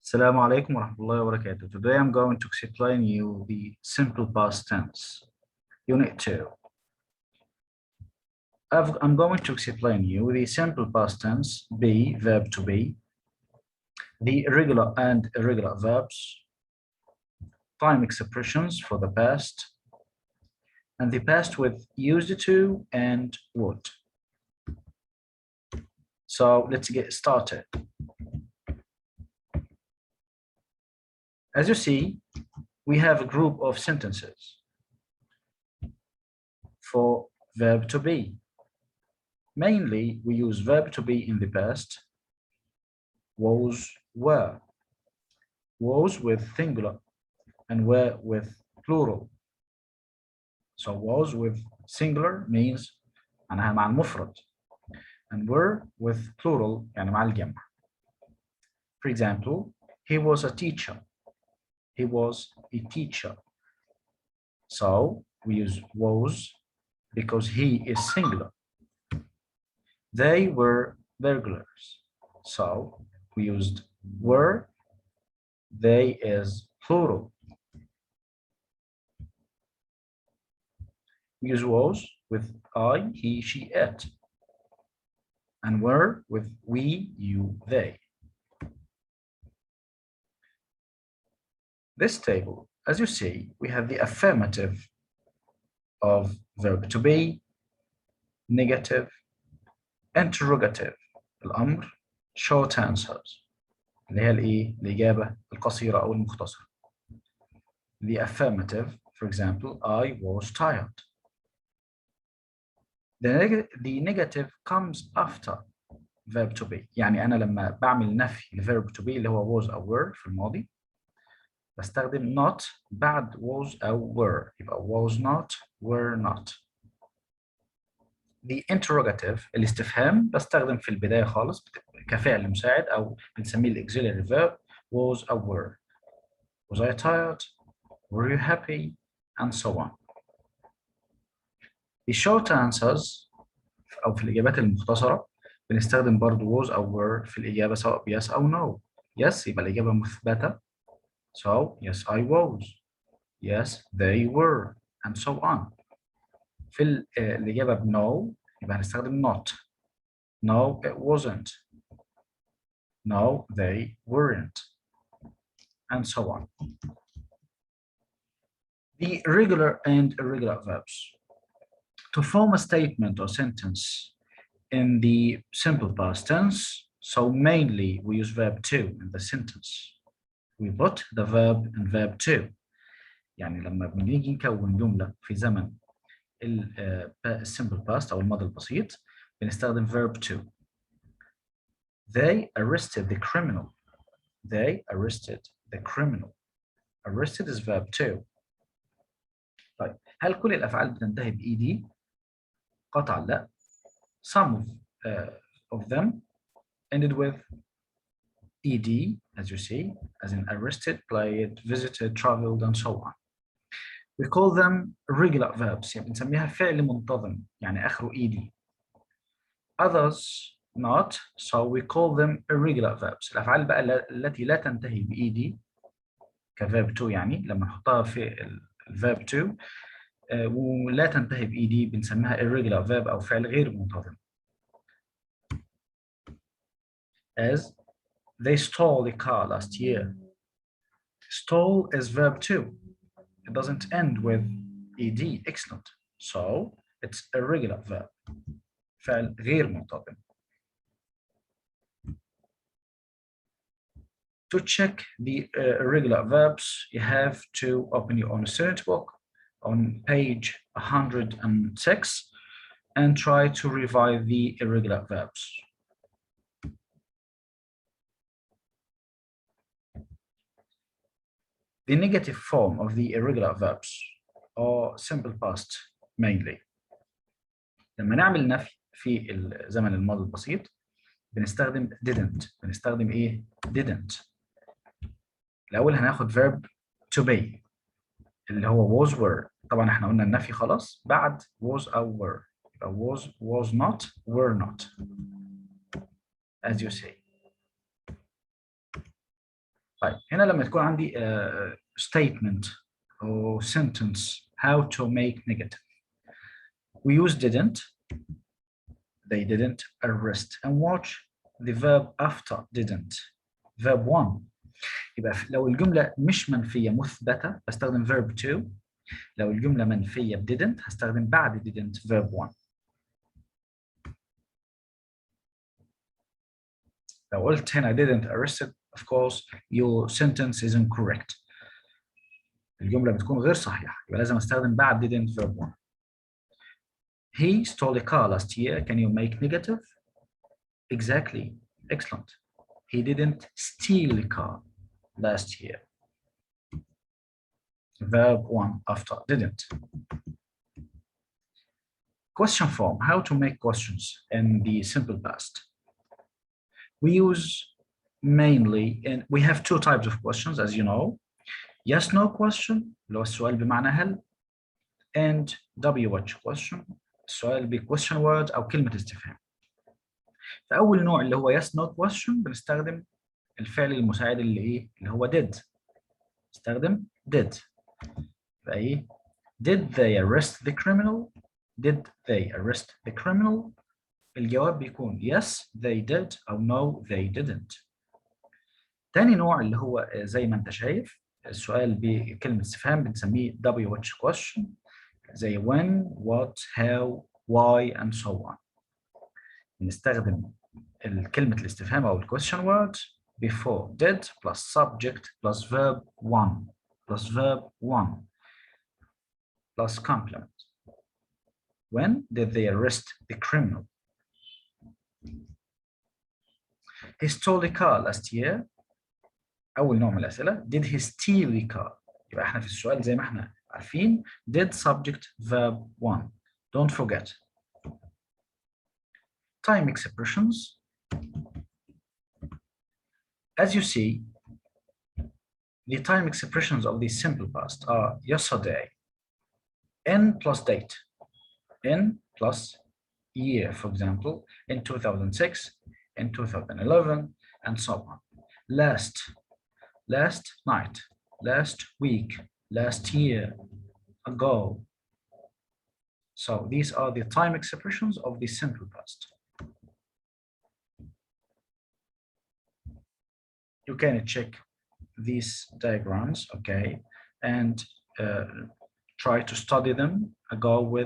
Assalamu alaikum wa rahmatullahi wa barakatuh. Today I'm going to explain you the simple past tense, Unit 2. I'm going to explain you the simple past tense, be, verb to be, the irregular and irregular verbs, time expressions for the past, and the past with used to and would. So let's get started. As you see, we have a group of sentences for verb to be. Mainly, we use verb to be in the past, was, were. Was with singular and were with plural. So was with singular means أنا مع المفرد, and were with plural يعني مع الجمع. For example, he was a teacher. He was a teacher. So we use was because he is singular. They were burglars. So we used were. They is plural. We use was with I, he, she, it. And were with we, you, they. This table, as you see, we have the affirmative of verb to be, negative, interrogative, الأمر, short answers, اللي هي الإيه؟ الإجابة القصيرة أو المختصرة. The affirmative, for example, I was tired. The negative comes after verb to be. يعني أنا لما بعمل نفي لverb to be اللي هو was أو were في الماضي بستخدم not بعد was أو were. يبقى was not, were not. The interrogative الاستفهام بستخدم في البداية خالص كفعل مساعد أو بنسميه الauxiliary verb was أو were. Was I tired? Were you happy? And so on. The short answers أو في الإجابات المختصرة بنستخدم برضو was أو were في الإجابة سواء yes أو no. Yes يبقى الإجابة مثبتة. So yes I was. Yes they were. And so on. في الإجابة no يبقى هنستخدم not. No it wasn't. No they weren't. And so on. The regular and irregular verbs. To form a statement or sentence in the simple past tense, so mainly we use verb to in the sentence. We put the verb in verb to. يعني لما بنيجي نكون جملة في زمن simple past أو الماضي البسيط بنستخدم verb to. They arrested the criminal. They arrested the criminal. Arrested is verb to. طيب هل كل الأفعال بتنتهي ب-ed؟ قطعا لا. Some of them ended with ed, as you see, as in arrested, played, visited, traveled, and so on. We call them regular verbs. يعني بنسميها فعل منتظم يعني آخره ed. Others not, so we call them irregular verbs. الأفعال بقى التي لا تنتهي ب-ed كverb to يعني لما نحطها في الverb to ولا تنتهي ب-ed بنسميها irregular verb أو فعل غير منتظم. As they stole the car last year. Stole is verb to. It doesn't end with ed. Excellent. So it's a regular verb. فعل غير منتظم. To check the irregular verbs, you have to open your own student book on page 106 and try to revise the irregular verbs. The negative form of the irregular verbs are simple past mainly. لما نعمل نفي في الزمن الماضي البسيط بنستخدم didn't. بنستخدم ايه؟ didn't. الأول هناخد verb to be اللي هو was were. طبعا احنا قلنا النفي خلاص بعد was أو were. يبقى was not, were not. As you see. طيب هنا لما تكون عندي statement or sentence how to make negative, we use didn't, they didn't arrest, and watch the verb after didn't, verb 1. يبقى لو الجملة مش منفية مثبتة بستخدم verb 2، لو الجملة منفية ب didn't هستخدم بعد didn't verb 1. لو قلت هنا didn't arrested of course your sentence is incorrect. الجملة بتكون غير صحيحة يبقى لازم استخدم بعد didn't verb 1. He stole a car last year. Can you make negative? Exactly. Excellent. He didn't steal a car last year. Verb 1 after didn't. Question form. How to make questions in the simple past. We use mainly, and we have two types of questions as you know. Yes, no question, اللي هو السؤال بمعنى هل, and WH question, السؤال ب question word أو كلمة استفهام. فأول نوع اللي هو yes, no question بنستخدم الفعل المساعد اللي هو did. نستخدم did. فإيه؟ Did they arrest the criminal? Did they arrest the criminal? الجواب بيكون yes, they did أو no, they didn't. تاني نوع اللي هو زي ما أنت شايف السؤال بكلمة استفهام بنسميه WH question زي when, what, how, why and so on. بنستخدم كلمة الاستفهام أو question word before did plus subject plus verb 1 plus verb 1 plus complement. When did they arrest the criminal? He stole a car last year. أول نوع من الأسئلة did he steal a car؟ يبقى احنا في السؤال زي ما احنا عارفين did subject verb 1. Don't forget. Time expressions. As you see, the time expressions of the simple past are yesterday, in plus date, in plus year, for example, in 2006, in 2011, and so on. Last night, last week, last year, ago. So these are the time expressions of the simple past. You can check these diagrams, okay, and try to study them ago,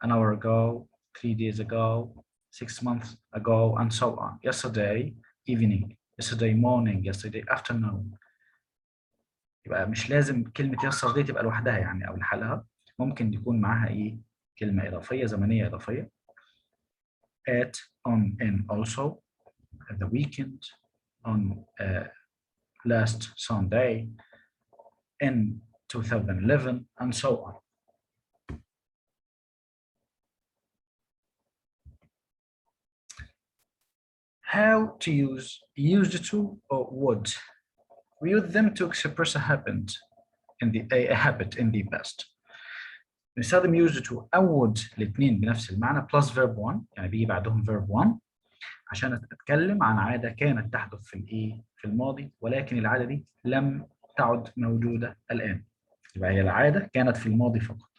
an hour ago, 3 days ago, 6 months ago, and so on. Yesterday evening, yesterday morning, yesterday afternoon. يبقى مش لازم كلمة yesterday تبقى لوحدها يعني أو لحالها، ممكن يكون معاها إيه كلمة إضافية زمنية إضافية. At, on, in, also, at the weekend, on last Sunday, in 2011, and so on. How to use used to or would. We use them to express a habit in the past. نستخدم used to أو would الاثنين بنفس المعنى plus verb 1 يعني بيجي بعدهم verb 1 عشان أتكلم عن عادة كانت تحدث في الماضي ولكن العادة دي لم تعد موجودة الآن. يبقى هي العادة كانت في الماضي فقط.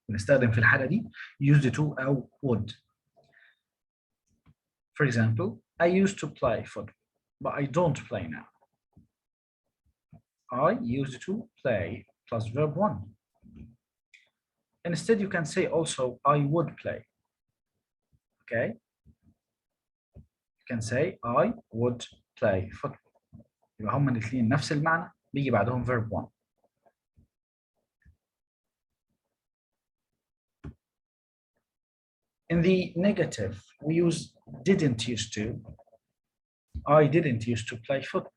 بنستخدم في الحالة دي used to أو would. For example, I used to play football, but I don't play now. I used to play plus verb 1. Instead, you can say also, I would play. Okay? You can say, I would play football. يبقى هما الاثنين نفس المعنى بيجي بعدهم verb 1. In the negative, we use didn't used to. I didn't used to play football.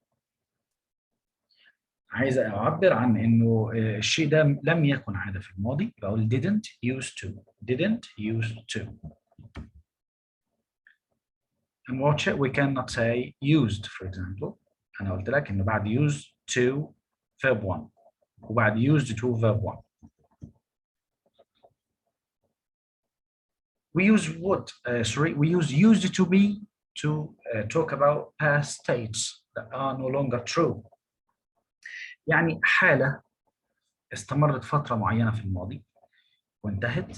عايز أعبر عن إنه الشيء ده لم يكن عادة في الماضي، بقول didn't used to. Didn't used to. And watch it, we cannot say used, for example. أنا قلت لك إنه بعد used to verb 1 وبعد used to verb 1. We use what? We use used to be to talk about past states that are no longer true. يعني حالة استمرت فترة معينة في الماضي وانتهت،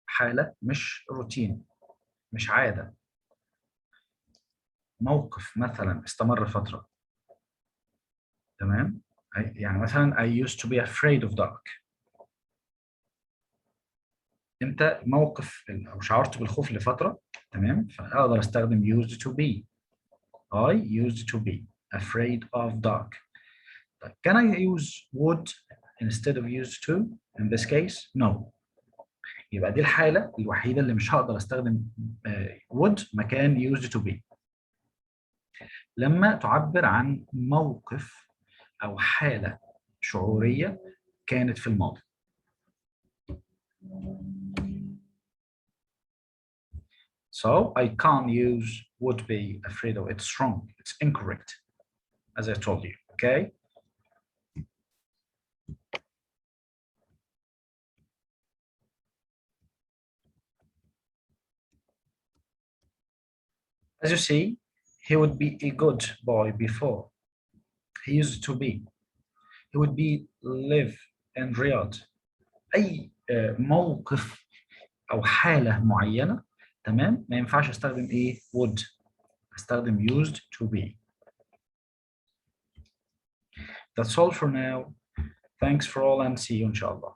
حالة مش روتين، مش عادة. موقف مثلا استمر فترة، تمام؟ يعني مثلا I used to be afraid of dark. انت موقف او شعرت بالخوف لفترة، تمام؟ فاقدر استخدم used to be. I used to be afraid of dark. طيب, can I use would instead of used to in this case? No. يبقى دي الحالة الوحيدة اللي مش هقدر استخدم would مكان used to be لما تعبر عن موقف أو حالة شعورية كانت في الماضي. So I can't use would be afraid of. It's wrong. It's incorrect, as I told you. Okay. As you see, he would be a good boy before. He used to be. He would be live in Riyadh. أي موقف أو حالة معينة، تمام؟ ما ينفعش استخدم إيه؟ would. استخدم used to be. That's all for now. Thanks for all and see you inshallah.